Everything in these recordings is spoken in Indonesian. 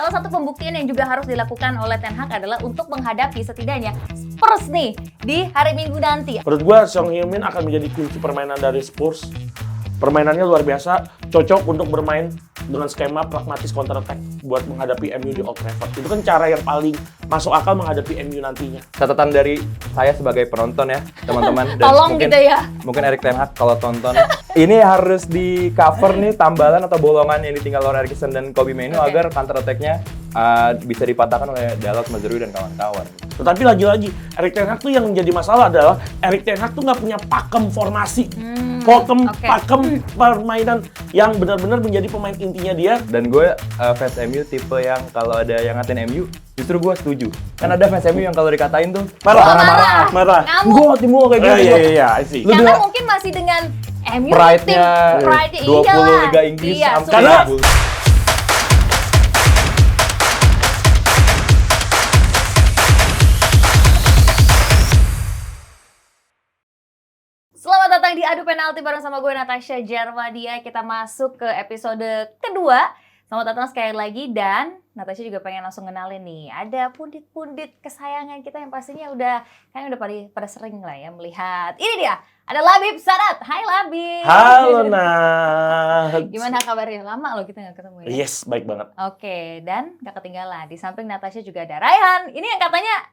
salah satu pembuktian yang juga harus dilakukan oleh Ten Hag adalah untuk menghadapi setidaknya Spurs nih di hari Minggu nanti. Menurut gue, Son Heung-min akan menjadi kunci permainan dari Spurs. Permainannya luar biasa, cocok untuk bermain dengan skema pragmatis counter attack buat menghadapi MU di Old Trafford. Itu kan cara yang paling masuk akal menghadapi MU nantinya. Catatan dari saya sebagai penonton ya, teman-teman. Tolong mungkin, gitu ya. Mungkin Erik ten Hag kalau tonton. Ini harus di cover nih tambalan atau bolongan yang ditinggal oleh Eriksen dan Kobbie Mainoo agar counter attack-nya bisa dipatahkan oleh Dalot, Mazraoui dan kawan-kawan. Tetapi lagi-lagi, Erik ten Hag tuh yang menjadi masalah adalah Erik ten Hag tuh nggak punya pakem formasi. Pakem permainan yang benar-benar menjadi pemain intinya dia. Dan gue fans MU tipe yang kalau ada yang ngatain MU, justru gue setuju. Kan ada fans MU yang kalau dikatain tuh Marah. Ngamuk. Timur kayak gitu. Iya, sih. Karena mungkin masih dengan MU Pride-nya pride 20 Liga Inggris iya, sampai Karena Selamat datang di Adu Penalti bareng sama gue Natasha Jarwadia. Kita masuk ke episode kedua. Selamat datang sekali lagi dan Natasha juga pengen langsung kenalin nih. Ada pundit-pundit kesayangan kita yang pastinya udah pada sering lah ya melihat. Ini dia, ada Labib Sadat. Hai Labib. halo Nat. Gimana kabarnya? Lama loh kita nggak ketemu ya. Yes, baik banget. Oke, dan gak ketinggalan. Di samping Natasha juga ada Raihan. Ini yang katanya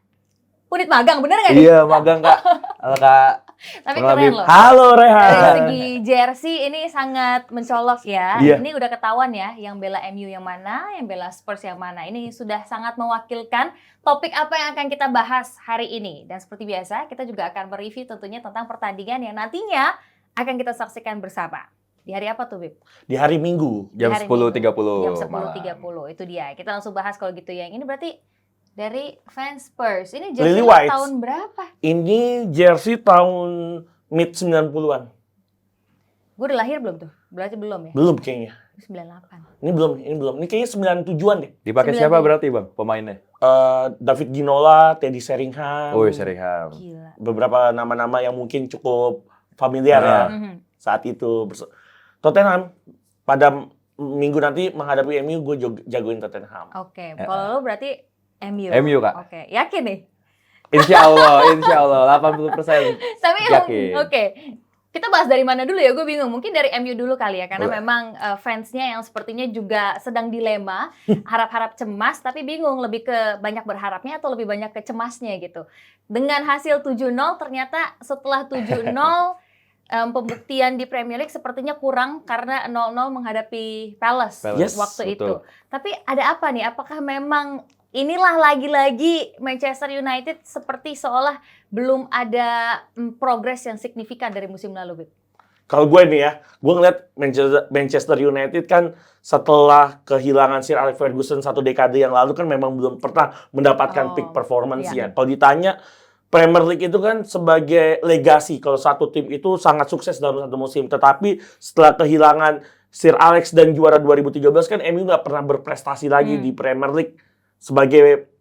pundit magang, bener nggak nih? Iya, magang Kak. Halo Kak. Tapi Labib. keren loh. Halo Dari Rehan. segi jersey ini sangat mencolok ya. Iya. Ini udah ketahuan ya, yang bela MU yang mana, yang bela Spurs yang mana. Ini sudah sangat mewakilkan topik apa yang akan kita bahas hari ini. Dan seperti biasa, kita juga akan mereview tentunya tentang pertandingan yang nantinya akan kita saksikan bersama. Di hari apa tuh, Bib? Di hari Minggu. Jam Di hari 10.30 Jam malam. 10.30, itu dia. Kita langsung bahas kalau gitu ya. Ini berarti dari fans Spurs. Ini Lily jersey White. tahun berapa? Ini jersey tahun mid 90-an. Gue udah lahir belum tuh? Berarti belum ya? Belum kayaknya. 98. Ini belum. Ini kayaknya 97-an deh. Dipakai 9. siapa berarti Bang pemainnya? David Ginola, Teddy Sheringham. Oh, Sheringham. Gila. Beberapa nama-nama yang mungkin cukup familiar ya Mhm. saat itu. Tottenham pada minggu nanti menghadapi MU, gue jagoin Tottenham. Oke, kalau lo berarti MU. MU, Kak. Oke, yakin nih? Insya Allah 80%. Tapi Yakin. oke. Kita bahas dari mana dulu ya? Gue bingung. Mungkin dari MU dulu kali ya, karena Boleh. memang fansnya yang sepertinya juga sedang dilema, harap-harap cemas, tapi bingung lebih ke banyak berharapnya atau lebih banyak ke cemasnya gitu. Dengan hasil 7-0, ternyata setelah 7-0 pembuktian di Premier League sepertinya kurang karena 0-0 menghadapi Palace Yes, waktu betul. itu. Tapi ada apa nih? Apakah memang inilah lagi-lagi Manchester United seperti seolah belum ada progres yang signifikan dari musim lalu, Bib? Kalau gue nih ya, gue ngeliat Manchester United kan setelah kehilangan Sir Alex Ferguson 1 dekade yang lalu kan memang belum pernah mendapatkan peak performance ya. Kalau ditanya Premier League itu kan sebagai legasi kalau satu tim itu sangat sukses dalam satu musim. Tetapi setelah kehilangan Sir Alex dan juara 2013 kan MU nggak pernah berprestasi lagi di Premier League sebagai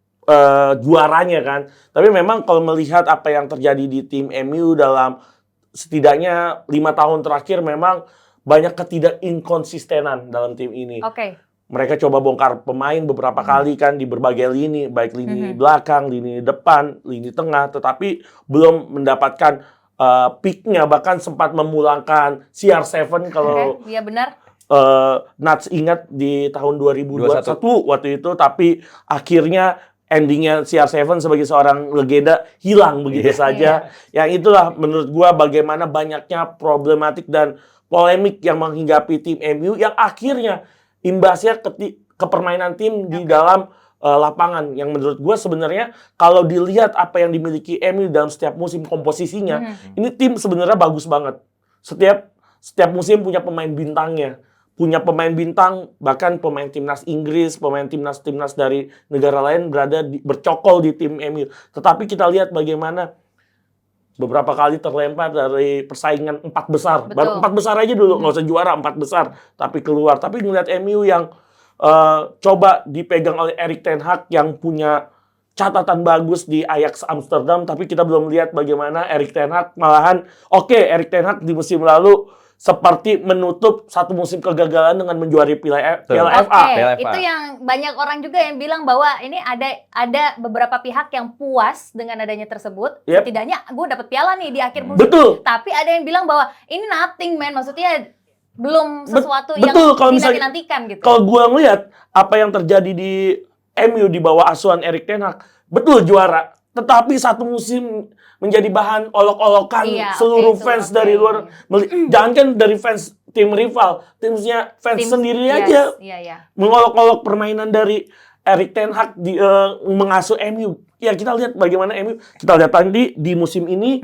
juaranya kan. Tapi memang kalau melihat apa yang terjadi di tim MU dalam setidaknya 5 tahun terakhir memang banyak ketidakinkonsistenan dalam tim ini. Oke. Mereka coba bongkar pemain beberapa kali kan di berbagai lini, baik lini belakang, lini depan, lini tengah, tetapi belum mendapatkan peak-nya, bahkan sempat memulangkan CR7 kalau Oke, iya benar. Nats ingat di tahun 2021 waktu itu, tapi akhirnya endingnya CR7 sebagai seorang legenda hilang begitu saja. Yang itulah menurut gua bagaimana banyaknya problematik dan polemik yang menghinggapi tim MU yang akhirnya imbasnya ke permainan tim di dalam lapangan. Yang menurut gua sebenarnya kalau dilihat apa yang dimiliki MU dalam setiap musim komposisinya, ini tim sebenarnya bagus banget. Setiap musim punya pemain bintangnya. Punya pemain bintang, bahkan pemain timnas Inggris, pemain timnas dari negara lain bercokol di tim MU. Tetapi kita lihat bagaimana beberapa kali terlempar dari persaingan 4 besar. Betul. Baru 4 besar aja dulu, nggak usah juara 4 besar, tapi keluar. Tapi ngeliat MU yang coba dipegang oleh Erik ten Hag yang punya catatan bagus di Ajax Amsterdam, tapi kita belum lihat bagaimana Erik ten Hag malahan, Erik ten Hag di musim lalu seperti menutup satu musim kegagalan dengan menjuari Piala Betul. FA. Piala FA. Itu yang banyak orang juga yang bilang bahwa ini ada beberapa pihak yang puas dengan adanya tersebut. Yep. Setidaknya gue dapet piala nih di akhir musim. Betul. Tapi ada yang bilang bahwa ini nothing man, maksudnya belum sesuatu betul, kalau yang misalnya- dinantikan gitu. Kalau gua ngelihat apa yang terjadi di MU di bawah asuhan Erik ten Hag, betul juara, tetapi satu musim menjadi bahan olok-olokan Iya, seluruh oke, fans oke. dari luar. Jangan kan dari fans tim rival, timnya fans Tim- sendiri yes, aja Iya. mengolok-olok permainan dari Erik ten Hag di mengasuh MU. Ya kita lihat bagaimana MU. Kita lihat tadi di musim ini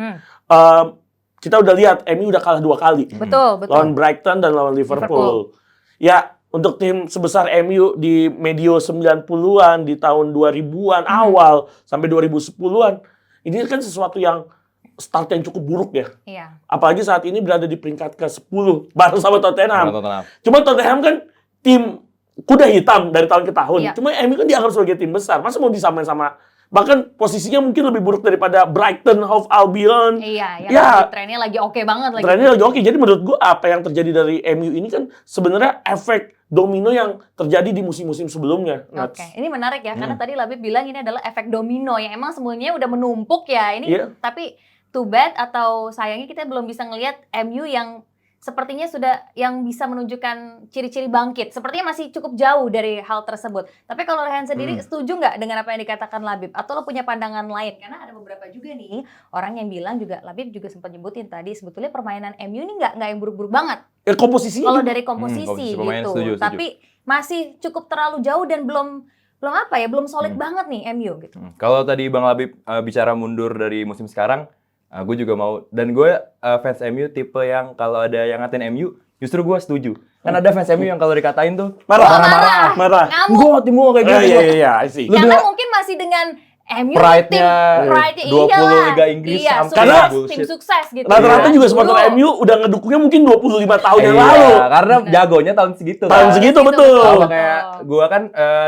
kita udah lihat MU udah kalah 2 kali. Betul. Lawan Brighton dan lawan Liverpool. Ya, untuk tim sebesar MU di medio 90-an, di tahun 2000-an awal sampai 2010-an, ini kan sesuatu yang start yang cukup buruk ya. Iya. Apalagi saat ini berada di peringkat ke-10 bareng sama Tottenham. Tottenham. Cuma Tottenham kan tim kuda hitam dari tahun ke tahun. Iya. Cuma MU kan dianggap sebagai tim besar. Masa mau disamain sama, bahkan posisinya mungkin lebih buruk daripada Brighton, Hove Albion. Iya, Ya. trennya lagi oke banget lagi. Trennya lagi oke. Jadi menurut gua apa yang terjadi dari MU ini kan sebenarnya efek domino yang terjadi di musim-musim sebelumnya. Oke, ini menarik ya, karena tadi Labib bilang ini adalah efek domino yang emang semuanya udah menumpuk ya. Ini Iya. tapi too bad atau sayangnya kita belum bisa ngelihat MU yang sepertinya sudah yang bisa menunjukkan ciri-ciri bangkit. Sepertinya masih cukup jauh dari hal tersebut. Tapi kalau Rehan sendiri setuju nggak dengan apa yang dikatakan Labib? Atau lo punya pandangan lain? Karena ada beberapa juga nih orang yang bilang juga, Labib juga sempat nyebutin tadi, sebetulnya permainan MU ini nggak yang buruk-buruk banget. Komposisinya Kalau juga. dari komposisi komposisi pemain, gitu. setuju. Tapi masih cukup terlalu jauh dan belum apa ya, belum solid banget nih MU gitu. Kalau tadi Bang Labib bicara mundur dari musim sekarang, gue juga mau. Dan gue fans MU tipe yang kalau ada yang ngatain MU, justru gue setuju. Kan ada fans MU yang kalau dikatain tuh Marah. Ngamuk. Tim gue kayak gitu. Iya, I see. Lu Karena bilang- mungkin masih dengan MU Pride-nya pride-nya 20 iyalah. Liga Inggris Iya, sampai sukses, bullshit. tim sukses gitu. Rata-rata kan. juga supporter Dulu. MU udah ngedukungnya mungkin 25 tahun yang Iya, lalu. karena jagonya tahun segitu. Tahun kan. segitu, betul. Sama kayak gua kan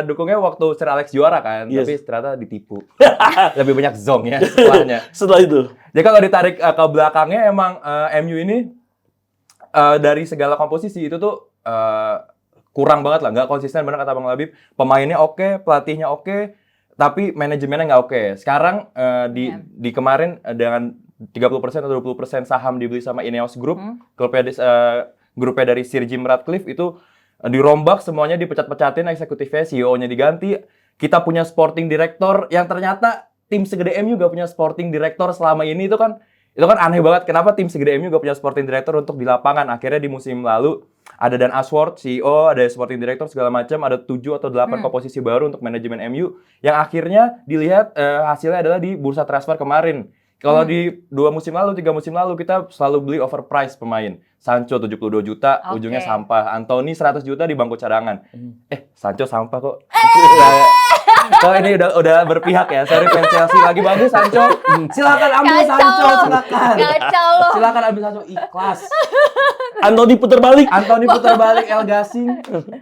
dukungnya waktu Sir Alex juara kan, Yes. tapi ternyata ditipu. Lebih banyak zong ya setelahnya. Setelah itu. Jadi kalau ditarik ke belakangnya emang MU ini dari segala komposisi itu tuh kurang banget lah, nggak konsisten, benar kata Bang Labib. Pemainnya oke, pelatihnya oke, tapi manajemennya nggak oke. Sekarang di kemarin dengan 30% atau 20% saham dibeli sama Ineos Group, grupnya dari Sir Jim Ratcliffe itu dirombak semuanya, dipecat-pecatin eksekutifnya, CEO-nya diganti. Kita punya sporting director yang ternyata tim segede MU gak punya sporting director selama ini. Itu kan aneh banget. Kenapa tim segede MU gak punya sporting director untuk di lapangan? Akhirnya di musim lalu ada Dan Ashworth, CEO, ada sporting director segala macam, ada 7 atau 8 komposisi baru untuk manajemen MU yang akhirnya dilihat hasilnya adalah di bursa transfer kemarin. Kalau di 2 musim lalu, 3 musim lalu kita selalu beli overprice pemain. Sancho 72 juta, ujungnya sampah. Anthony 100 juta di bangku cadangan. Sancho sampah kok. Kok ini udah berpihak ya. Sorry fans Chelsea, lagi bagus Sancho. Silakan ambil Kacau Sancho, lo. silakan. Kacau lo. Silakan ambil Sancho, ikhlas. Anthony putar balik. Anthony putar balik, El Gasing.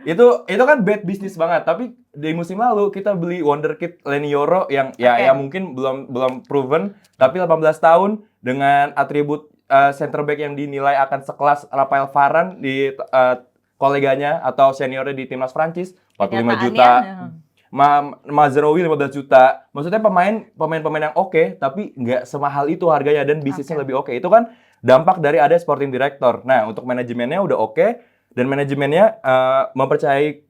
Itu kan bad business banget. Tapi di musim lalu kita beli wonderkid Leny Yoro yang ya mungkin belum proven, tapi 18 tahun dengan atribut center back yang dinilai akan sekelas Rafael Varane di koleganya atau seniornya di timnas Prancis, 45 juta. Mazraoui 15 juta. Maksudnya pemain yang oke, tapi nggak semahal itu harganya dan bisnisnya lebih oke. Itu kan dampak dari ada sporting director. Nah, untuk manajemennya udah oke dan manajemennya mempercayai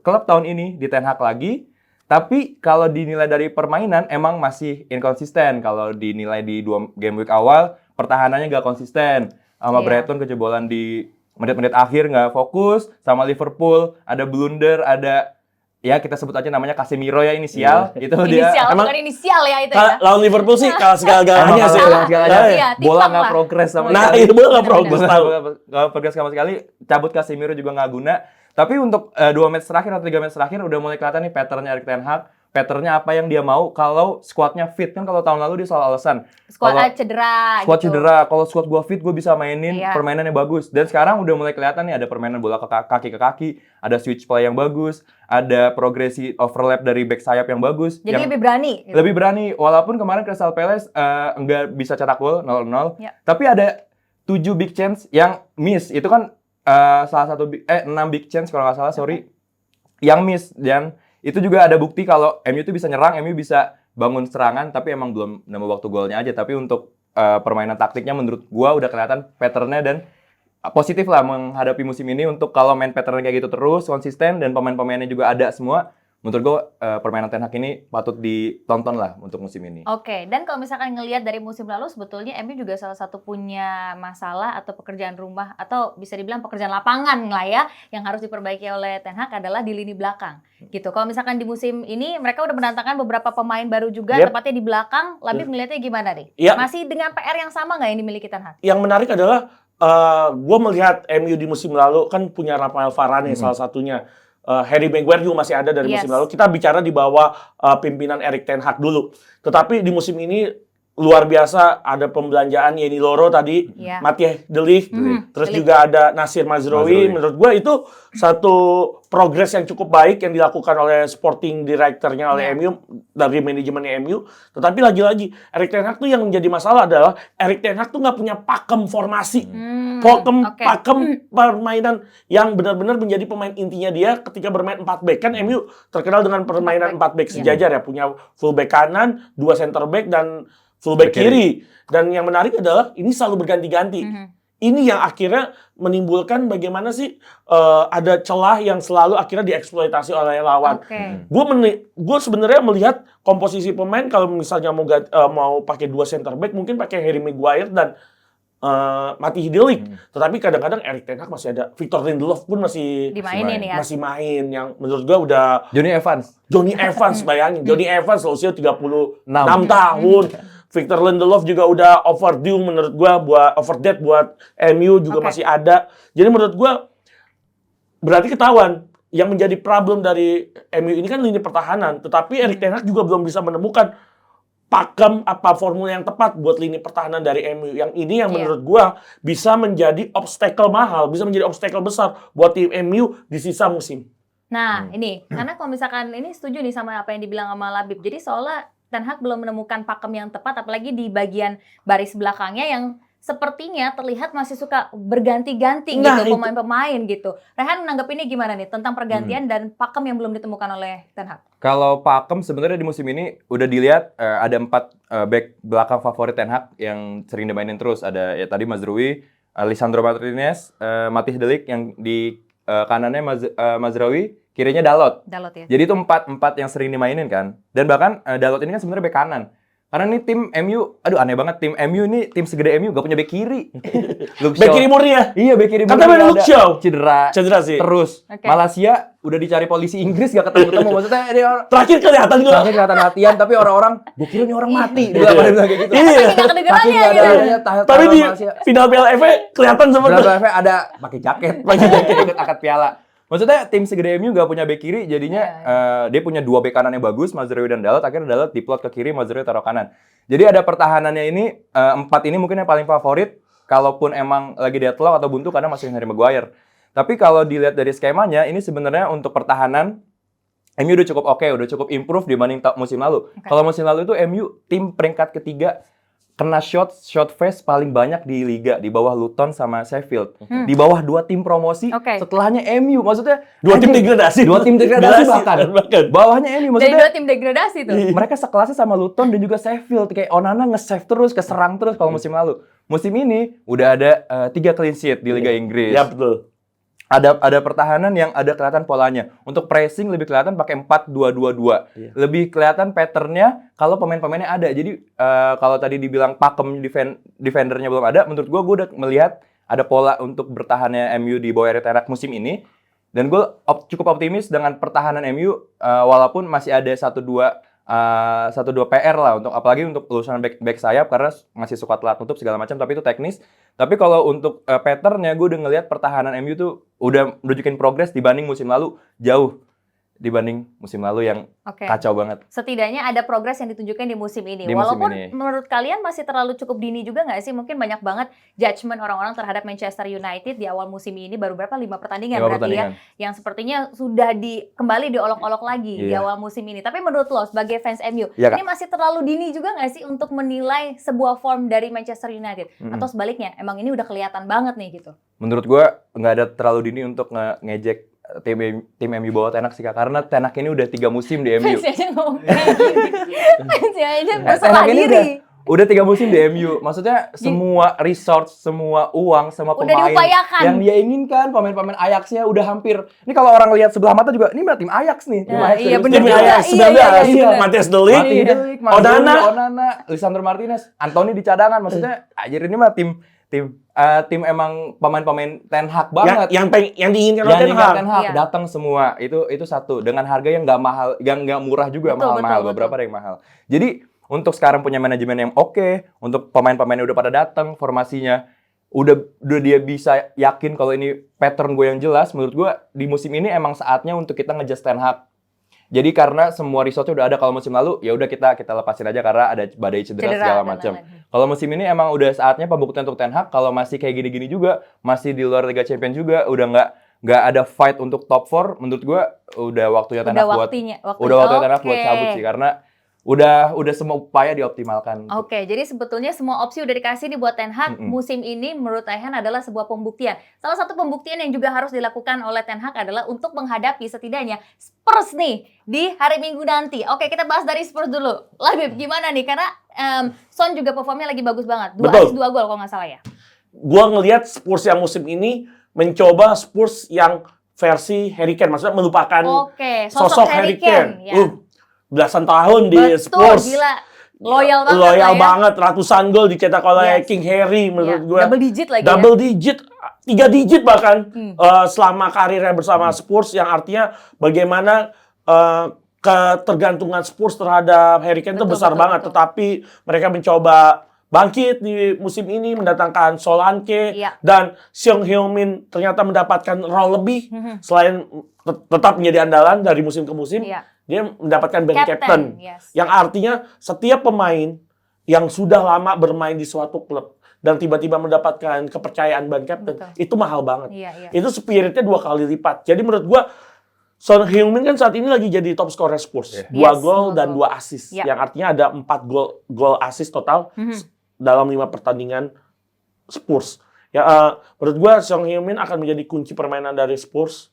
klub tahun ini di Ten Hag lagi. Tapi kalau dinilai dari permainan emang masih inkonsisten. Kalau dinilai di 2 game week awal, pertahanannya nggak konsisten. Sama Brighton kejebolan di menit-menit akhir nggak fokus. Sama Liverpool ada blunder, ada ya kita sebut aja namanya Casemiro ya inisial. Itu dia Inisial, emang- bukan inisial ya itu ya. Lawan Liverpool sih kalah segala-galanya sih. Iya, bola timpang nggak lah. progres sama Nah, sekali. itu bola nggak progres tahu. Nggak progres sama sekali. Cabut Casemiro juga nggak guna. Tapi untuk 2 match terakhir atau 3 match terakhir udah mulai kelihatan nih pattern-nya Erik ten Hag. Pattern-nya apa yang dia mau kalau squad-nya fit. Kan kalau tahun lalu dia selalu alasan. Squad Kalau- cedera Squad gitu. cedera, kalau squad gua fit, gua bisa mainin Iya. permainannya bagus. Dan sekarang udah mulai kelihatan nih ada permainan bola kaki ke kaki, ada switch play yang bagus, ada progresi overlap dari back sayap yang bagus. Jadi yang lebih berani. Gitu. lebih berani. Walaupun kemarin Crystal Palace nggak bisa cetak gol 0-0, Ya. tapi ada 7 big chance yang miss. Itu kan salah satu 6 big chance kalau nggak salah, sorry. Yang miss, dan itu juga ada bukti kalau MU itu bisa nyerang, MU bisa bangun serangan, tapi emang belum nemu waktu golnya aja. Tapi untuk permainan taktiknya menurut gua udah kelihatan patternnya, dan positif lah menghadapi musim ini. Untuk kalau main pattern kayak gitu terus konsisten dan pemain-pemainnya juga ada semua, menurut gua permainan Ten Hag ini patut ditonton lah untuk musim ini. Oke, dan kalau misalkan ngelihat dari musim lalu, sebetulnya MU juga salah satu punya masalah atau pekerjaan rumah, atau bisa dibilang pekerjaan lapangan lah ya, yang harus diperbaiki oleh Ten Hag adalah di lini belakang. Gitu. Kalau misalkan di musim ini mereka udah mendatangkan beberapa pemain baru juga, tepatnya di belakang. Labib melihatnya gimana nih? Masih dengan PR yang sama nggak yang dimiliki Ten Hag? Yang menarik adalah gue melihat MU di musim lalu kan punya Rafael Varane salah satunya. Harry Maguire juga masih ada dari musim lalu. Kita bicara di bawah pimpinan Erik ten Hag dulu. Tetapi di musim ini luar biasa, ada pembelanjaan Yeni Loro tadi, Matthijs de Ligt, terus juga ada Nasir Mazraoui. Menurut gue itu satu progres yang cukup baik yang dilakukan oleh sporting director-nya oleh MU, dari manajemennya MU. Tetapi lagi-lagi Erik ten Hag tuh yang menjadi masalah adalah Erik ten Hag tuh nggak punya pakem formasi, pakem permainan yang benar-benar menjadi pemain intinya dia ketika bermain 4 back. Kan MU terkenal dengan permainan 4 back sejajar ya, punya full back kanan, 2 center back dan fullback kiri. Dan yang menarik adalah ini selalu berganti-ganti. Ini yang akhirnya menimbulkan bagaimana sih ada celah yang selalu akhirnya dieksploitasi oleh lawan. Gue sebenarnya melihat komposisi pemain, kalau misalnya mau pakai 2 center back, mungkin pakai Harry Maguire dan Matthijs de Ligt. Tetapi kadang-kadang Erik ten Hag masih ada, Victor Lindelof pun masih main, yang menurut gue udah Johnny Evans bayangin. Johnny Evans usia 36 tahun. Victor Lindelof juga udah overdue menurut gua, overdate buat MU juga masih ada. Jadi menurut gua berarti ketahuan yang menjadi problem dari MU ini kan lini pertahanan, tetapi Erik ten Hag juga belum bisa menemukan pakem apa formula yang tepat buat lini pertahanan dari MU. Yang ini yang menurut gua bisa menjadi obstacle mahal, bisa menjadi obstacle besar buat tim MU di sisa musim. Nah, ini karena kalau misalkan ini setuju nih sama apa yang dibilang sama Labib. Jadi seolah Ten Hag belum menemukan pakem yang tepat, apalagi di bagian baris belakangnya yang sepertinya terlihat masih suka berganti-ganti gitu pemain-pemain gitu. Rehan menanggap ini gimana nih tentang pergantian dan pakem yang belum ditemukan oleh Ten Hag? Kalau pakem sebenarnya di musim ini udah dilihat ada 4 back belakang favorit Ten Hag yang sering dimainin terus. Ada ya tadi Mazraoui, Lisandro Martinez, Matthijs de Ligt, yang di kanannya Mazraoui, kirinya Dalot ya. Jadi itu 4 yang sering dimainin kan. Dan bahkan Dalot ini kan sebenarnya bek kanan. Karena ini tim MU, aduh aneh banget, tim MU ini tim segede MU gak punya bek kiri. Bek kiri murni ya? Iya, bek kiri murni. Katanya Luke Shaw cedera sih. Terus Malaysia udah dicari polisi Inggris gak ketemu-ketemu. Maksudnya dia terakhir kelihatan latihan, tapi orang-orang gua kira ini orang mati. Dia bilang kayak gitu. Iya. Tapi di final Piala FA kelihatan sebenarnya. Final FA ada pakai jaket ikut akad piala. Maksudnya tim segede MU gak punya bek kiri, jadinya dia punya 2 bek kanan yang bagus, Mazraoui dan Dalot. Akhirnya Dalot diplot ke kiri, Mazraoui taruh kanan. Jadi ada pertahanannya ini, 4 ini mungkin yang paling favorit, kalaupun emang lagi deadlock atau buntu karena masih Harry Maguire. Tapi kalau dilihat dari skemanya, ini sebenarnya untuk pertahanan MU udah cukup oke, udah cukup improve dibanding musim lalu. Kalau musim lalu itu MU tim peringkat ketiga, kena shot face paling banyak di liga, di bawah Luton sama Sheffield. Di bawah 2 tim promosi, setelahnya MU. Maksudnya 2 tim degradasi. 2 tim degradasi bahkan. Bawahnya MU. Maksudnya 2 tim degradasi tuh. Mereka sekelasnya sama Luton dan juga Sheffield. Kayak Onana nge-save terus, keserang terus kalau musim lalu. Musim ini udah ada 3 clean sheet di Liga Inggris. Ya betul. Ada pertahanan yang ada kelihatan polanya. Untuk pressing lebih kelihatan pakai 4-2-2-2. Lebih kelihatan patternnya kalau pemain-pemainnya ada. Jadi kalau tadi dibilang pakem defendernya belum ada, menurut gue udah melihat ada pola untuk bertahannya MU di bawah Erik ten Hag musim ini. Dan gue cukup optimis dengan pertahanan MU, walaupun masih ada 1-2 PR lah, untuk apalagi untuk lulusan back sayap karena masih suka telat nutup segala macam, tapi itu teknis. Tapi kalau untuk patternnya, gue udah ngelihat pertahanan MU tuh udah menunjukin progres dibanding musim lalu jauh. dibanding musim lalu yang Oke. kacau banget. Setidaknya ada progres yang ditunjukkan di musim ini. Di musim Walaupun ini. menurut kalian masih terlalu cukup dini juga nggak sih? Mungkin banyak banget judgement orang-orang terhadap Manchester United di awal musim ini. Baru berapa? 5 pertandingan 5 berarti pertandingan. ya. Yang sepertinya sudah kembali diolok-olok lagi di Iya. awal musim ini. Tapi menurut lo sebagai fans MU, Iya, Kak. ini masih terlalu dini juga nggak sih untuk menilai sebuah form dari Manchester United? Atau sebaliknya, emang ini udah kelihatan banget nih gitu? Menurut gue nggak ada terlalu dini untuk ngejek tim MU bawah Ten Hag sih Kak. Karena Ten Hag ini udah 3 musim di MU. Fansnya aja ngomong kayak gini. Fansnya aja Ten bersalah Hag ini diri. udah 3 musim di MU. Maksudnya semua resource, semua uang, sama Udah pemain diupayakan. yang dia inginkan, pemain-pemain Ajax-nya udah hampir. Ini kalau orang lihat sebelah mata juga, ini mah tim Ajax nih. Tim Nah, Ajax iya, dari bener musim Tim juga. lalu. Ajax Iya, 19, iya, bener. Matias De Ligt, Mati Delik, Onana, Lisandro Martinez, Anthony di cadangan. Maksudnya anjir ini mah tim emang pemain-pemain Ten Hag banget. yang diinginkan oleh Yang Ten Hag. Ten Hag Iya. datang semua. Itu satu dengan harga yang nggak mahal, yang nggak murah juga, Betul, mahal-mahal. betul, Beberapa betul. ada yang mahal. Jadi untuk sekarang punya manajemen yang oke, untuk pemain-pemain yang udah pada datang, formasinya udah dia bisa yakin kalau ini pattern gue yang jelas. Menurut gue di musim ini emang saatnya untuk kita nge-adjust Ten Hag. Jadi karena semua resource udah ada, kalau musim lalu ya udah kita lepasin aja karena ada badai cedera segala dan macam. lain-lain. Kalau musim ini emang udah saatnya pembuktian untuk Ten Hag. Kalau masih kayak gini-gini juga, masih di luar Liga Champions juga, udah nggak ada fight untuk top 4, menurut gua udah waktunya Ten Hag buat Ten Hag buat cabut sih, karena udah semua upaya dioptimalkan. Oke, jadi sebetulnya semua opsi udah dikasih nih buat Ten Hag. Mm-mm. Musim ini menurut Ayhan adalah sebuah pembuktian. Salah satu pembuktian yang juga harus dilakukan oleh Ten Hag adalah untuk menghadapi setidaknya Spurs nih di hari Minggu nanti. Oke, kita bahas dari Spurs dulu. Labib, gimana nih? Karena Son juga performnya lagi bagus banget. 2 Betul. assist 2 gol kalau nggak salah ya. Gua ngelihat Spurs yang musim ini mencoba Spurs yang versi Harry Kane, maksudnya melupakan Oke, sosok Harry Kane. ya. Belasan tahun di Betul, Spurs. gila. Loyal banget Loyal lah ya. banget, ratusan gol dicetak oleh Yes. King Harry menurut Iya, gue. double digit lagi Double digit, 3 digit bahkan selama karirnya bersama Hmm. Spurs, yang artinya bagaimana ketergantungan Spurs terhadap Harry Kane itu Betul, besar betul, banget. betul. Tetapi mereka mencoba bangkit di musim ini, mendatangkan Solanke Iya. dan Seung Heung-min ternyata mendapatkan role lebih Mhm. selain tetap menjadi andalan dari musim ke musim. Iya. Dia mendapatkan band captain. Captain, yes. Yang artinya setiap pemain yang sudah lama bermain di suatu klub dan tiba-tiba mendapatkan kepercayaan band captain, Betul. itu mahal banget. Iya, iya. Itu spiritnya 2 kali lipat. Jadi menurut gua Son Heung-min kan saat ini lagi jadi top scorer Spurs. Iya. 2 Yes, gol 2 dan gol. 2 assist. Iya. Yang artinya ada 4 gol assist total dalam 5 pertandingan Spurs. Ya, menurut gua Son Heung-min akan menjadi kunci permainan dari Spurs.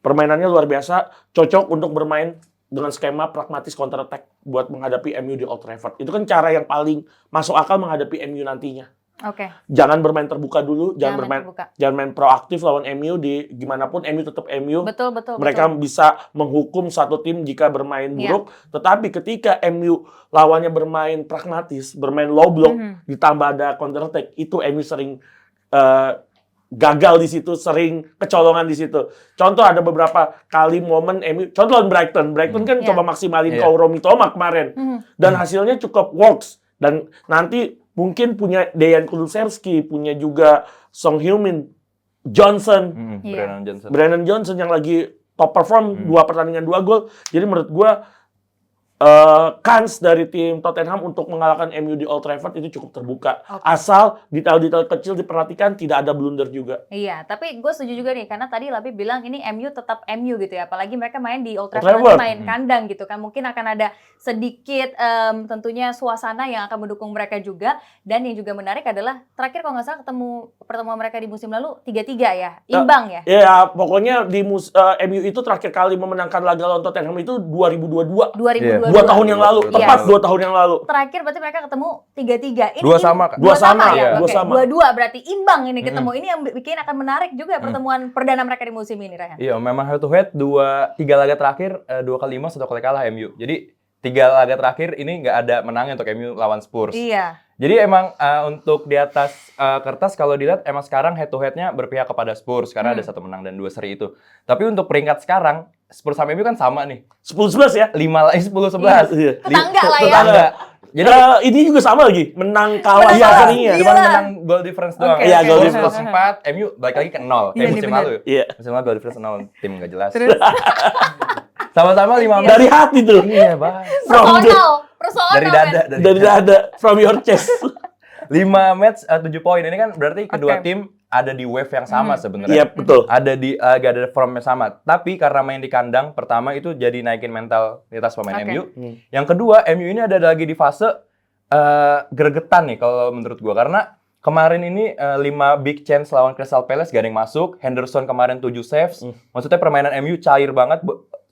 Permainannya luar biasa, cocok untuk bermain dengan skema pragmatis counter attack buat menghadapi MU di Old Trafford. Itu kan cara yang paling masuk akal menghadapi MU nantinya. Oke. Jangan bermain terbuka dulu, Jangan jangan main proaktif lawan MU, di gimana pun MU tetap MU. Betul, betul. Mereka betul. bisa menghukum satu tim jika bermain Iya. buruk, tetapi ketika MU lawannya bermain pragmatis, bermain low block, ditambah ada counter attack, itu MU sering gagal di situ, sering kecolongan di situ. Contoh ada beberapa kali momen MU, contoh lawan Brighton kan Iya. coba maksimalin Iya. Kauro Mitoma kemarin, dan hasilnya cukup works. Dan nanti mungkin punya Dejan Kulusevski, punya juga Son Heung-min, Johnson, Iya. Brandon Johnson. Brandon Johnson yang lagi top perform, 2 pertandingan 2 gol. Jadi menurut gua kans dari tim Tottenham untuk mengalahkan MU di Old Trafford itu cukup terbuka. Oke. Asal detail-detail kecil diperhatikan, tidak ada blunder juga. Iya, tapi gue setuju juga nih, karena tadi Labib bilang ini MU tetap MU gitu ya, apalagi mereka main di Old Old Trafford, Trafford. nanti main kandang gitu kan, mungkin akan ada sedikit tentunya suasana yang akan mendukung mereka juga, dan yang juga menarik adalah terakhir kalau nggak salah pertemuan mereka di musim lalu 3-3 ya, imbang ya. Ya, pokoknya di MU itu terakhir kali memenangkan laga lawan Tottenham itu 2022. 2022. 2 tahun yang lalu, Iya. tepat 2 tahun yang lalu. Terakhir berarti mereka ketemu 3-3. Ini 2 sama, Kak. 2 sama, ya. iya. Oke, 2 sama. 2-2 berarti imbang ini ketemu. Ini yang bikin akan menarik juga pertemuan perdana mereka di musim ini, Rayhan. Iya, memang head to head 3 laga terakhir 2 kali 5, 1 kali kalah MU. Jadi 3 laga terakhir ini nggak ada menangnya untuk MU lawan Spurs. Iya. Jadi emang untuk di atas kertas kalau dilihat emang sekarang head to head-nya berpihak kepada Spurs karena ada 1 menang dan 2 seri itu. Tapi untuk peringkat sekarang Spurs sama MU kan sama nih. 10-11 ya. 10-11. Iya. Tetangga lah ya. Tetangga. Jadi Ini juga sama lagi, menang kalah Iya, serinya. iya. cuma menang goal difference doang. Oke, Iya, oke. goal Spurs difference. 4, MU balik lagi ke 0 Iya, kayak nih, musim bener. lalu. Iya. Musim lalu goal difference 0, tim nggak jelas. Terus Sama-sama 5 match. Dari hati tuh. Iya, Bang. Personal Dari dada, men. Dari dada, from your chest. 5 match 7 poin. Ini kan berarti kedua Oke. tim ada di wave yang sama sebenarnya. Iya, betul. Ada di agak ada formnya sama. Tapi karena main di kandang, pertama itu jadi naikin mentalitas pemain Oke. MU. Yang kedua, MU ini ada lagi di fase gregetan nih kalau menurut gua, karena kemarin ini 5 big chance lawan Crystal Palace gak ada yang masuk. Henderson kemarin 7 saves. Maksudnya permainan MU cair banget,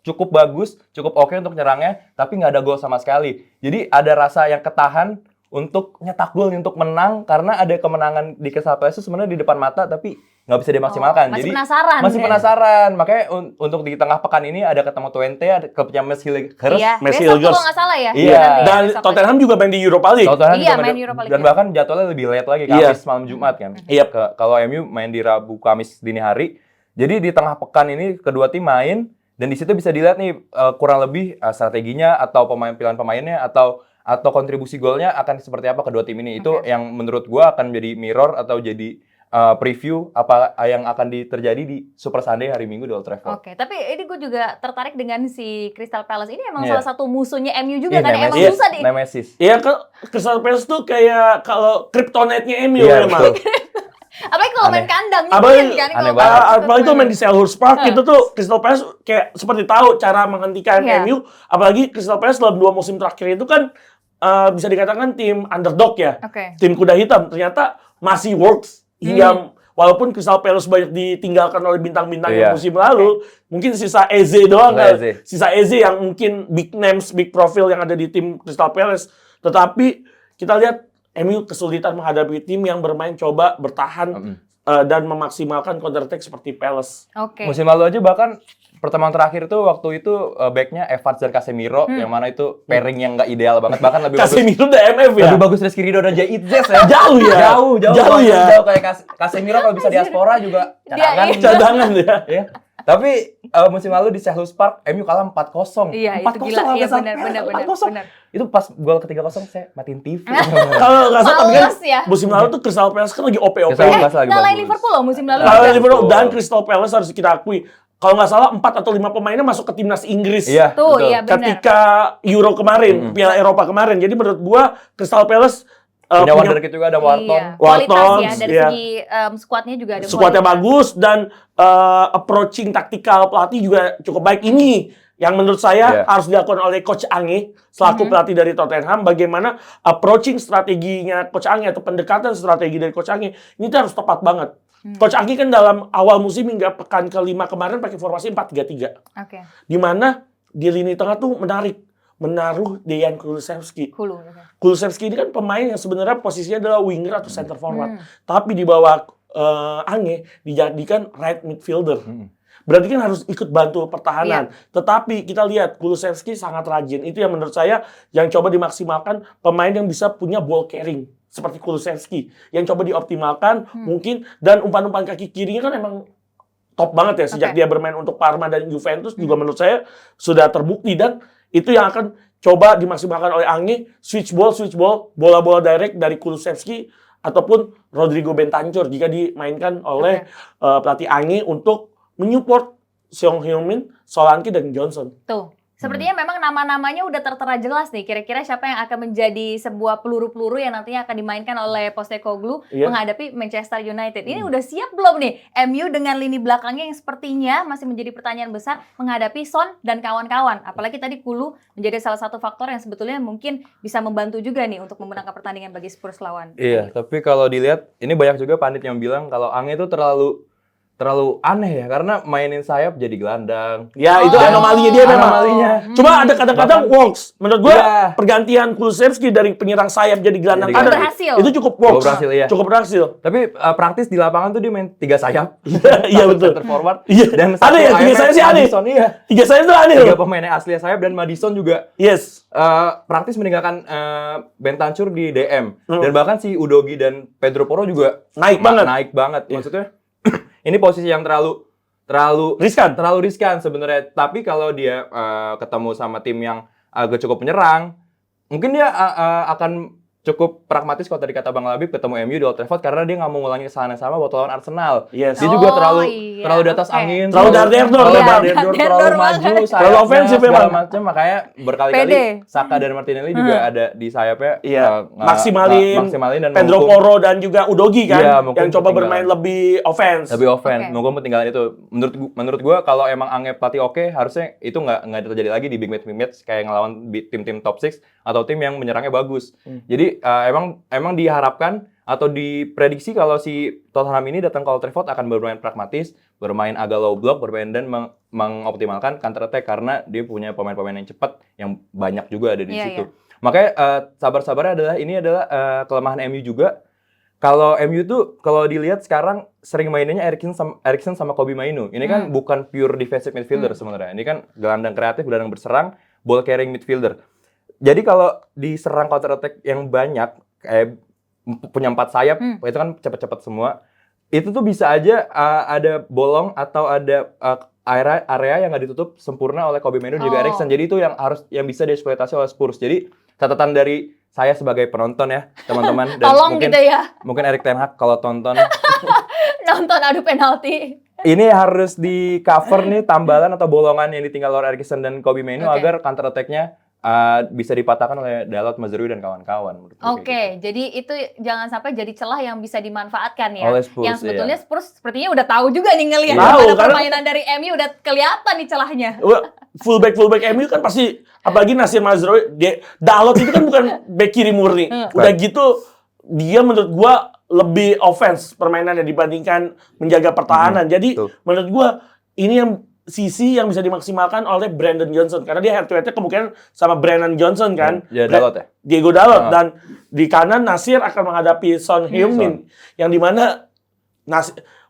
cukup bagus, cukup oke untuk nyerangnya, tapi nggak ada gol sama sekali. Jadi ada rasa yang ketahan untuk nyetak gol, untuk menang, karena ada kemenangan di Crystal Palace itu sebenarnya di depan mata, tapi nggak bisa dimaksimalkan. Masih Jadi penasaran. masih ya? penasaran. Makanya untuk di tengah pekan ini ada ketemu Twente, ada klubnya Messi Hilgers. Iya, Messi besok tuh Hilgers. kalau nggak salah ya. Iya. Nanti Dan besok Tottenham juga main di Europa League. Tottenham Iya, juga main Europa League, dan ya. bahkan jadwalnya lebih late lagi, Iya. Kamis malam Jumat kan. Kalau MU main di Rabu Kamis dini hari. Jadi di tengah pekan ini kedua tim main, dan di situ bisa dilihat nih kurang lebih strateginya atau pilihan pemainnya atau kontribusi golnya akan seperti apa kedua tim ini. Itu yang menurut gua akan menjadi mirror atau jadi preview apa yang akan terjadi di Super Sunday hari Minggu di Old Trafford. Oke, tapi ini gue juga tertarik dengan si Crystal Palace ini emang Iya. salah satu musuhnya MU juga Iya, kan, emang Nemesis. susah di. Nemesis. Iya, Crystal Palace tuh kayak kalau kryptonite-nya MU Iya, memang. betul. Apalagi kalau main Aneh. kandang Apalagi- nyebelin kan aneh kalau banget. main Apalagi tuh main di Selhurst Park, Hah. itu tuh Crystal Palace kayak seperti tahu cara menghentikan Iya. MU. Apalagi Crystal Palace dalam 2 musim terakhir itu kan bisa dikatakan tim underdog ya. Oke. Tim kuda hitam. Ternyata masih works hingga walaupun Crystal Palace banyak ditinggalkan oleh bintang-bintang yang Iya. musim lalu, mungkin sisa Eze doang Sisa kan. Eze. Sisa Eze yang mungkin big names, big profile yang ada di tim Crystal Palace. Tetapi kita lihat MU kesulitan menghadapi tim yang bermain coba bertahan dan memaksimalkan counter attack seperti Palace. Oke. Musim lalu aja bahkan pertemuan terakhir tuh waktu itu backnya Evans dan Casemiro, yang mana itu pairing yang nggak ideal banget, bahkan lebih bagus. Casemiro udah MF ya. Lebih bagus Rizky Ridho dan Jay Itzes ya. Jauh ya. Jauh Jauh ya. Jauh kayak Casemiro kalau bisa diaspora juga cadangan. Iya. Cadangan ya. Ya. Tapi musim lalu di Selhurst Park MU kalah 4-0. Iya, itu 4-0 gila. Iya, sampai benar, 4-0. benar. Itu pas gol ke-3-0 saya matiin TV. Kalau nggak salah tapi kan Males ya. musim lalu tuh Crystal Palace kan lagi OP-OP. Crystal Eh, Palace lagi ngalahin bagus. Liverpool loh musim lalu. Kalau juga. Liverpool dan Crystal Palace harus kita akui. Kalau nggak salah 4 atau 5 pemainnya masuk ke timnas Inggris. Iya, Tuh, betul. iya benar. Ketika Euro kemarin, Piala Eropa kemarin. Jadi menurut gua Crystal Palace Punya wonderkid juga ada Wharton. Iya. Kualitas ya Wharton, dari iya. segi squadnya juga ada skuadnya kualitas. bagus dan approaching taktikal pelatih juga cukup baik. Ini yang menurut saya Iya. harus dilakukan oleh Coach Ange selaku pelatih dari Tottenham. Bagaimana approaching strateginya Coach Ange atau pendekatan strategi dari Coach Ange ini tuh harus tepat banget. Coach Ange kan dalam awal musim hingga pekan ke-5 kemarin pakai formasi 4-3-3. Oke. Di mana di lini tengah tuh menaruh Dejan Kulusevski. Hulu. Oke. Kulusevski ini kan pemain yang sebenarnya posisinya adalah winger atau center forward. Tapi di bawah Ange dijadikan right midfielder. Berarti kan harus ikut bantu pertahanan. Tetapi kita lihat Kulusevski sangat rajin. Itu yang menurut saya yang coba dimaksimalkan pemain yang bisa punya ball carrying seperti Kulusevski yang coba dioptimalkan mungkin, dan umpan-umpan kaki kirinya kan emang top banget ya sejak dia bermain untuk Parma dan Juventus juga menurut saya sudah terbukti, dan itu yang akan coba dimaksimalkan oleh Ange, switch ball, bola-bola direct dari Kulusevski ataupun Rodrigo Bentancur jika dimainkan oleh pelatih Ange untuk menyupport Song Heung-min, Solanke dan Johnson. Tuh. Sepertinya memang nama-namanya udah tertera jelas nih. Kira-kira siapa yang akan menjadi sebuah peluru-peluru yang nantinya akan dimainkan oleh Postecoglou menghadapi Manchester United. Ini udah siap belum nih MU dengan lini belakangnya yang sepertinya masih menjadi pertanyaan besar menghadapi Son dan kawan-kawan. Apalagi tadi Kulu menjadi salah satu faktor yang sebetulnya mungkin bisa membantu juga nih untuk memenangkan pertandingan bagi Spurs lawan. Iya, tapi kalau dilihat ini banyak juga pandit yang bilang kalau Ange itu terlalu aneh ya, karena mainin sayap jadi gelandang. Ya, itu anomalinya dia memang. Anomalinya. Cuma ada kadang-kadang works. Menurut gua Iya. pergantian Kulusevski dari penyerang sayap jadi gelandang Jadi kanan berhasil. itu cukup works. Cukup berhasil, iya. Cukup berhasil. Tapi praktis di lapangan tuh dia main 3 sayap. Iya, Satu betul. center forward. Iya. Dan Aneh ya, 3 sayap sih aneh. Madison, iya. 3 sayap itu aneh 3 loh. pemainnya asli sayap, dan Madison juga Yes. praktis meninggalkan Bentancur di DM. Dan bahkan si Udogi dan Pedro Porro juga Naik banget. Maksudnya ini posisi yang terlalu riskan sebenarnya. Tapi kalau dia ketemu sama tim yang agak cukup menyerang, mungkin dia akan cukup pragmatis kalau tadi kata Bang Labib ketemu MU di Old Trafford karena dia nggak mau ngulangi kesalahan yang sama waktu lawan Arsenal. Yes. Dia juga terlalu iya, di atas oke. angin, Terlalu dar-der-dor, terlalu Bang. dar-der-dor, terlalu Dar-der maju, banget. sayapnya, Terlalu ofensif ya, segala Bang. macam. Makanya berkali-kali Pede. Saka dan Martinelli juga ada di sayapnya. Iya. Maksimalin dan Pedro menghukum- Porro dan juga Udogi kan, Iya, mungkin yang coba ketinggalan. bermain lebih offense. lebih offense, Oke. mungkin ketinggalan itu. Menurut gua kalau emang Ange pelatih oke, harusnya itu nggak terjadi lagi di big match kayak ngelawan tim-tim top 6 atau tim yang menyerangnya bagus. Jadi emang diharapkan atau diprediksi kalau si Tottenham ini datang ke Old Trafford akan bermain pragmatis, bermain agak low block, bermain dan mengoptimalkan counter attack karena dia punya pemain-pemain yang cepat yang banyak juga ada di Iya, situ. Makanya sabar-sabarnya adalah kelemahan MU juga. Kalau MU tuh kalau dilihat sekarang sering mainnya Eriksen sama Kobbie Mainoo. Ini kan bukan pure defensive midfielder sebenarnya. Ini kan gelandang kreatif, gelandang berserang, ball carrying midfielder. Jadi kalau diserang counter attack yang banyak kayak punya 4 sayap, itu kan cepat-cepat semua. Itu tuh bisa aja ada bolong atau ada area yang nggak ditutup sempurna oleh Kobbie Mainoo dan juga Eriksen. Jadi itu yang bisa dieksploitasi oleh Spurs. Jadi catatan dari saya sebagai penonton ya, teman-teman, dan Tolong gitu ya, mungkin Erik ten Hag kalau tonton nonton adu penalti. ini harus di cover nih tambalan atau bolongan yang ditinggal oleh Eriksen dan Kobbie Mainoo Oke. agar counter attack-nya bisa dipatahkan oleh Dalot, Mazraoui dan kawan-kawan. menurut gue Oke, kayak gitu. jadi itu jangan sampai jadi celah yang bisa dimanfaatkan ya. Oleh Spurs, Yang sebetulnya iya. Spurs sepertinya udah tahu juga nih ngelihat Tahu, gimana karena- permainan dari MU udah kelihatan nih celahnya. Fullback MU kan pasti, apalagi Nasir Mazraoui, Dalot itu kan bukan back kiri murni. Udah gitu dia menurut gua lebih offense permainannya dibandingkan menjaga pertahanan. Jadi betul. menurut gua ini yang sisi yang bisa dimaksimalkan oleh Brandon Johnson karena dia head to head-nya kemungkinan sama Brandon Johnson kan. Ya, Dalot ya. Diego Dalot dan di kanan Nasir akan menghadapi Son Heung-min yang dimana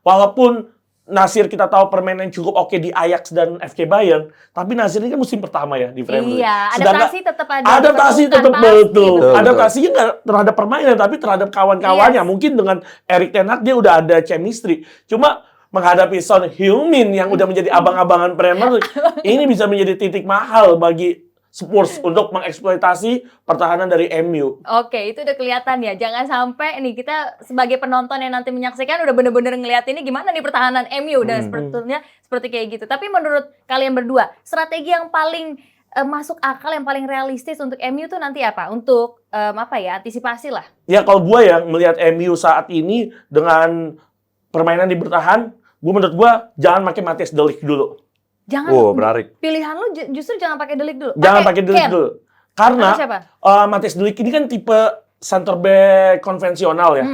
walaupun Nasir kita tahu permainan cukup oke di Ajax dan FC Bayern, tapi Nasir ini kan musim pertama ya di Premier League. Iya, Sedangkan adaptasi tetap ada. adaptasi diperlukan, tetap pasti, betul. betul. Adaptasinya nggak terhadap permainan tapi terhadap kawan-kawannya. Yes. Mungkin dengan Erik ten Hag dia udah ada chemistry. Cuma menghadapi Son Heung-min yang udah menjadi abang-abangan Premier League, ini bisa menjadi titik mahal bagi Spurs untuk mengeksploitasi pertahanan dari MU. Oke, itu udah kelihatan ya. Jangan sampai nih kita sebagai penonton yang nanti menyaksikan udah bener-bener ngeliat ini gimana nih pertahanan MU dan sebetulnya seperti kayak gitu. Tapi menurut kalian berdua, strategi yang paling masuk akal, yang paling realistis untuk MU tuh nanti apa? Untuk antisipasi lah. Ya kalau gue ya melihat MU saat ini dengan permainan di bertahan, menurut gue jangan pakai Matthijs de Ligt dulu. Jangan menarik. pilihan lu justru jangan pakai De Ligt dulu. Jangan pakai De Ligt Ken. dulu. Karena Atau siapa? Matthijs de Ligt ini kan tipe center back konvensional ya.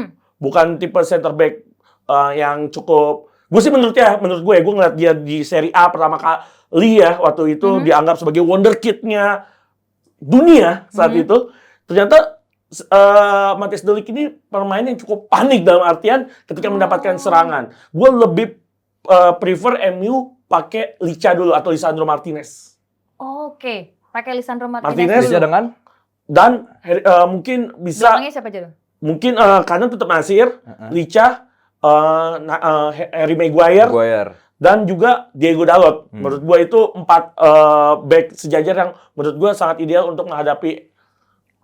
Bukan tipe center back yang cukup. Gue sih menurut gue ngeliat dia di Serie A pertama kali ya waktu itu dianggap sebagai wonderkid-nya dunia saat itu. Ternyata Matthijs de Ligt ini pemain yang cukup panik dalam artian ketika mendapatkan serangan. Gue lebih prefer MU pakai Licha dulu atau Lisandro Martinez. Oke, pakai Lisandro Martinez. Martinez Bisa dengan dan mungkin bisa Belakangnya siapa aja? mungkin kanan tetap Nasir, Licha, Harry Maguire dan juga Diego Dalot. Menurut gua itu 4 back sejajar yang menurut gua sangat ideal untuk menghadapi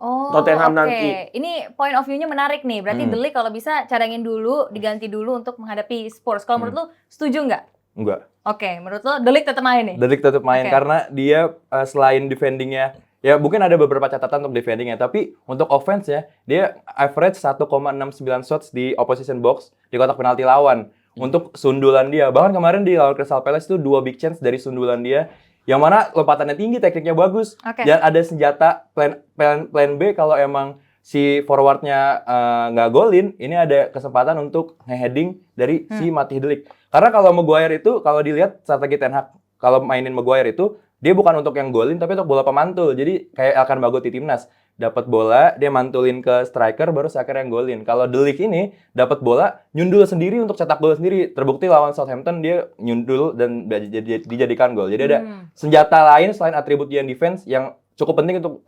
Tottenham oke. nanti. Ini point of view-nya menarik nih. Berarti De Ligt kalau bisa cadangin dulu, diganti dulu untuk menghadapi Spurs. Kalau menurut lu setuju nggak? enggak. Oke, menurut lo De Ligt tetap main nih? De Ligt tetap main Oke. karena dia selain defendingnya, ya mungkin ada beberapa catatan untuk defendingnya, tapi untuk offense ya, dia average 1,69 shots di opposition box di kotak penalti lawan. Untuk sundulan dia, bahkan kemarin di lawan Crystal Palace itu 2 big chance dari sundulan dia, yang mana lompatannya tinggi, tekniknya bagus, Oke. dan ada senjata plan B kalau emang si forwardnya nggak golin, ini ada kesempatan untuk nge-heading dari si Matthijs de Ligt. Karena kalau Maguire itu, kalau dilihat strategi Ten Hag, kalau mainin Maguire itu, dia bukan untuk yang golin, tapi untuk bola pemantul. Jadi kayak Elkan Bagot di timnas. Dapat bola, dia mantulin ke striker, baru striker yang golin. Kalau De Ligt ini, dapat bola, nyundul sendiri untuk cetak gol sendiri. Terbukti lawan Southampton, dia nyundul dan dijadikan gol. Jadi ada senjata lain selain atribut yang defense yang cukup penting untuk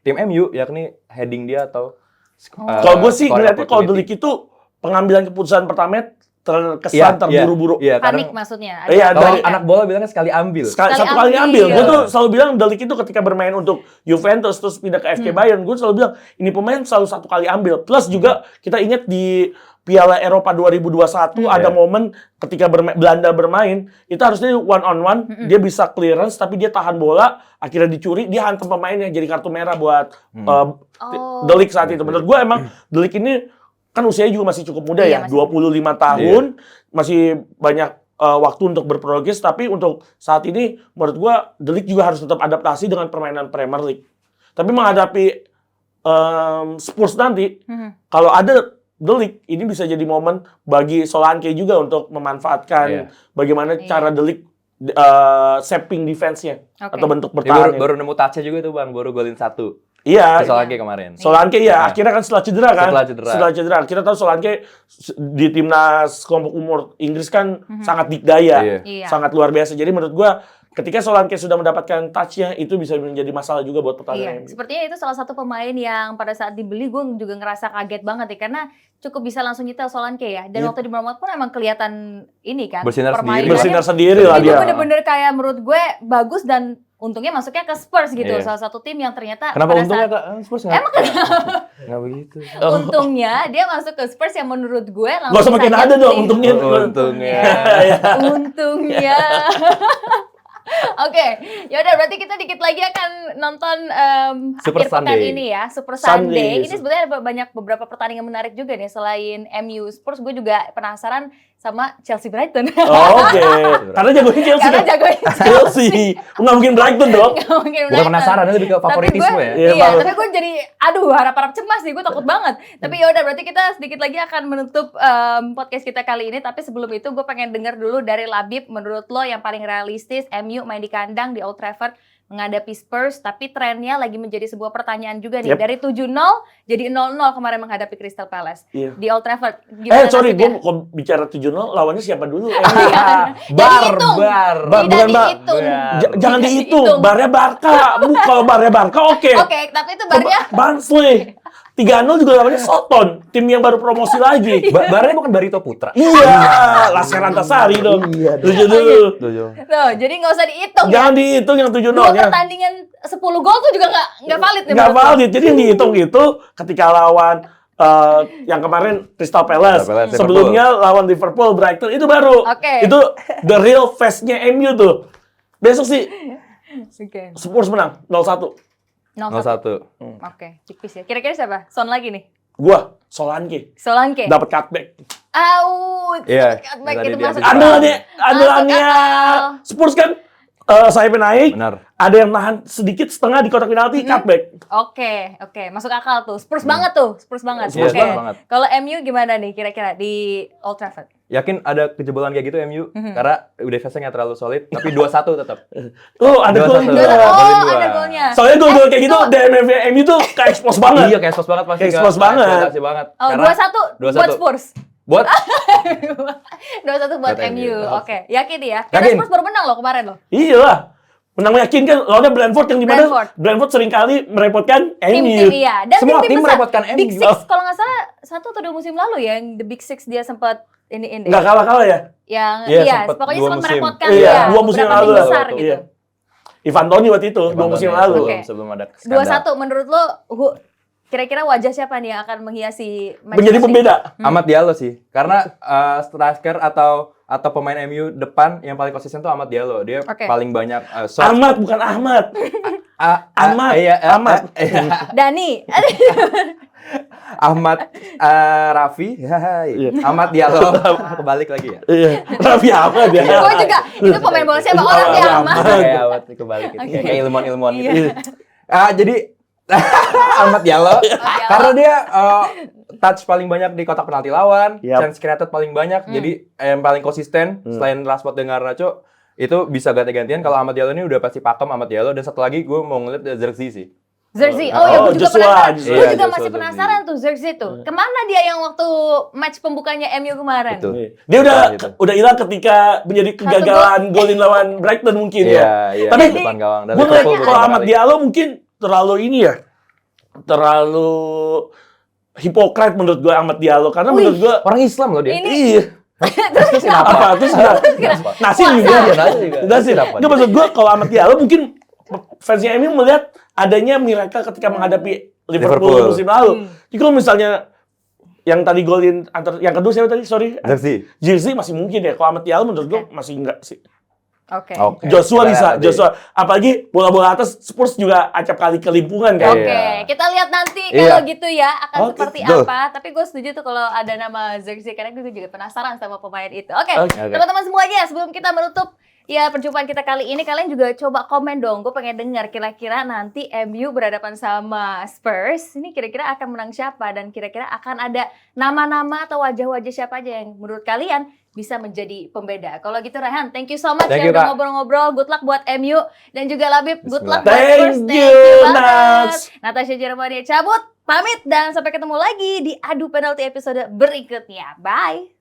tim MU, yakni heading dia atau Kalau gue sih scoring ngeliatnya kalau De opportunity. Ligt itu pengambilan keputusan pertama terkesan terburu-buru. Iya, Panik maksudnya. Iya, kalau dari- anak bola bilangnya sekali ambil. Satu kali ambil. Gue tuh selalu bilang De Ligt itu ketika bermain untuk Juventus terus pindah ke FC Bayern, gue selalu bilang ini pemain selalu satu kali ambil. Plus juga kita ingat di Piala Eropa 2021 ada momen ketika Belanda bermain, itu harusnya one on one, dia bisa clearance tapi dia tahan bola, akhirnya dicuri, dia hantam pemainnya jadi kartu merah buat De Ligt saat itu. Menurut gue emang De Ligt ini kan usianya juga masih cukup muda ya, 25 tahun, masih banyak waktu untuk berprogres, tapi untuk saat ini menurut gue De Ligt juga harus tetap adaptasi dengan permainan Premier League. Tapi menghadapi Spurs nanti, kalau ada De Ligt, ini bisa jadi momen bagi Solanke juga untuk memanfaatkan bagaimana cara De Ligt shaping defense-nya atau bentuk bertahan. Baru nemu touch-nya juga tuh Bang, baru golin 1. Iya. Solanke kemarin. Solanke ya, akhirnya kan setelah cedera kan. Setelah cedera. Kita tahu Solanke di timnas kelompok umur Inggris kan sangat dikdaya, sangat luar biasa. Jadi menurut gua ketika Solanke sudah mendapatkan touch-nya, itu bisa menjadi masalah juga buat pertandingan. Sepertinya itu salah satu pemain yang pada saat dibeli gue juga ngerasa kaget banget ya, karena cukup bisa langsung nyetel Solanke ya. Dan waktu di Bournemouth pun emang kelihatan ini kan. Bersinar sendiri lah dia. Itu bener-bener kayak menurut gue bagus dan untungnya masuknya ke Spurs gitu. Salah satu tim yang ternyata kenapa untungnya Kak? Spurs nggak? Emang kenapa? Nggak begitu. Untungnya dia masuk ke Spurs yang menurut gue langsung Gak usah makin ada dong untungnya. Untungnya. Oke, yaudah berarti kita dikit lagi akan nonton Super akhir pekan Sunday. ini ya, Super Sunday. Ini sebenarnya ada beberapa pertandingan menarik juga nih selain MU Spurs. Gue juga penasaran sama Chelsea Brighton. Oke. Karena jagoin Chelsea. Karena jagoin Chelsea. Nggak mungkin Brighton dong. Nggak mungkin Bukan penasaran, itu lebih ke favoritisme ya. Iya, tapi gue jadi harap-harap cemas nih, gue takut banget. Tapi yaudah berarti kita sedikit lagi akan menutup podcast kita kali ini. Tapi sebelum itu gue pengen denger dulu dari Labib, menurut lo yang paling realistis MU main di kandang di Old Trafford menghadapi Spurs, tapi trennya lagi menjadi sebuah pertanyaan juga nih. Dari 7-0 jadi 0-0 kemarin menghadapi Crystal Palace di Old Trafford. Sorry, gue mau bicara 7-0, lawannya siapa dulu? Bar. Bukan bar. Jangan dihitung. Barnya Barca. Kalau barnya Barca oke. Oke, tapi itu barnya Barnsley. 3-0 juga lawannya Soton, tim yang baru promosi lagi. Barnya bukan Barito Putra. Iya, Laskar Antasari dong. 7-0. Tuh, jadi nggak usah dihitung. Jangan dihitung yang 7-0 Dua nya. pertandingan 10 gol tuh juga nggak valid nih. Nggak valid. Jadi yang dihitung itu ketika lawan yang kemarin Crystal Palace. Sebelumnya lawan Liverpool, Brighton, itu baru. Itu the real face-nya MU tuh. Besok sih Spurs menang 0-1. 0-1. Oke, tipis ya. Kira-kira siapa? Son lagi nih. Gua Solanke. Dapat cutback. Dapat cutback itu masuk. Andalannya Spurs kan sayapnya naik. Benar. Ada yang nahan sedikit setengah di kotak penalti, cutback. Oke. Masuk akal tuh. Spurs banget tuh. Spurs banget. Kalau MU gimana nih kira-kira di Old Trafford? Yakin ada kejebolan kayak gitu MU karena defense-nya nggak terlalu solid, tapi 2-1 tetap. Ada gol. Ada golnya. Soalnya gol-gol kayak gitu DMF MU tuh kayak expose banget. Iya, kayak expose banget pasti. Expose banget. Oh, 2-1 buat Spurs. Buat 2-1 buat MU. Oke, yakin ya? Yakin. Spurs baru menang loh kemarin loh. Iyalah. Menang meyakinkan lawannya Brentford yang dimana Brentford seringkali merepotkan MU. Tim iya. Dan semua tim merepotkan MU. Big Six kalau nggak salah 1 atau 2 musim lalu ya, yang The Big Six dia sempat ini. Nggak kalah-kalah ya? Yang pokoknya sempat merepotkan ya. 2 musim lalu besar gitu. Ivan Toney waktu itu 2 musim lalu. Sebelum ada skandal. 2-1 menurut lo kira-kira wajah siapa nih yang akan menghiasi match menjadi pembeda? Ahmad Diallo sih. Karena striker atau pemain MU depan yang paling konsisten tuh Ahmad Diallo. Dia paling banyak Ahmad bukan Ahmad. Ahmad. Ahmad. Dani. Ahmad Raffi. Ahmad Diallo. Kebalik lagi ya. Raffi Ahmad ya. Gue juga. Itu pemain bola siapa? Orang ya Ahmad. Ahmad kebalik. Kayak ilmuwan gitu. Jadi Ahmad Diallo karena dia touch paling banyak di kotak penalti lawan, chance created paling banyak, jadi yang paling konsisten selain Rashford dan Garnacho itu bisa ganti-gantian. Kalau Ahmad Diallo ini udah pasti pakem Ahmad Diallo, dan satu lagi gue mau ngeliat Zirkzee sih. Zirkzee, gue juga penasaran. Gue juga masih penasaran tuh Zirkzee tuh. Kemana dia yang waktu match pembukanya MU kemarin? Dia udah hilang ketika menjadi kegagalan golin lawan Brighton mungkin ya. Tapi depan gawang. Gue ngeliat kalau Ahmad Diallo mungkin terlalu terlalu hipokrit menurut gue Ahmad Diallo, karena menurut gue orang Islam loh dia. Iya. Terus kenapa? Apa? Terus nasi juga. Iya, nasi juga. Nasi. Nggak, maksud gue kalau Ahmad Diallo mungkin fansnya MU melihat adanya miracle ketika menghadapi Liverpool musim lalu. Jadi kalau misalnya yang tadi golin yang kedua siapa tadi? Sorry. Jersey masih mungkin ya. Kalau Ahmad Diallo menurut gue masih enggak sih. Oke. Joshua bisa, Joshua. Apalagi bola-bola atas Spurs juga acap kali kelimpungan kan. Oke, kita lihat nanti kalau gitu ya akan seperti apa. Tapi gue setuju tuh kalau ada nama Xerxes karena gue juga penasaran sama pemain itu. Oke, teman-teman semuanya sebelum kita menutup ya perjumpaan kita kali ini, kalian juga coba komen dong. Gue pengen dengar kira-kira nanti MU berhadapan sama Spurs. Ini kira-kira akan menang siapa dan kira-kira akan ada nama-nama atau wajah-wajah siapa aja yang menurut kalian bisa menjadi pembeda. Kalau gitu Rehan, thank you so much ya udah ngobrol-ngobrol. Good luck buat MU dan juga Labib, good luck buat Spurs. Thank you banget. Natasha Jermani cabut, pamit dan sampai ketemu lagi di Adu Penalti episode berikutnya. Bye.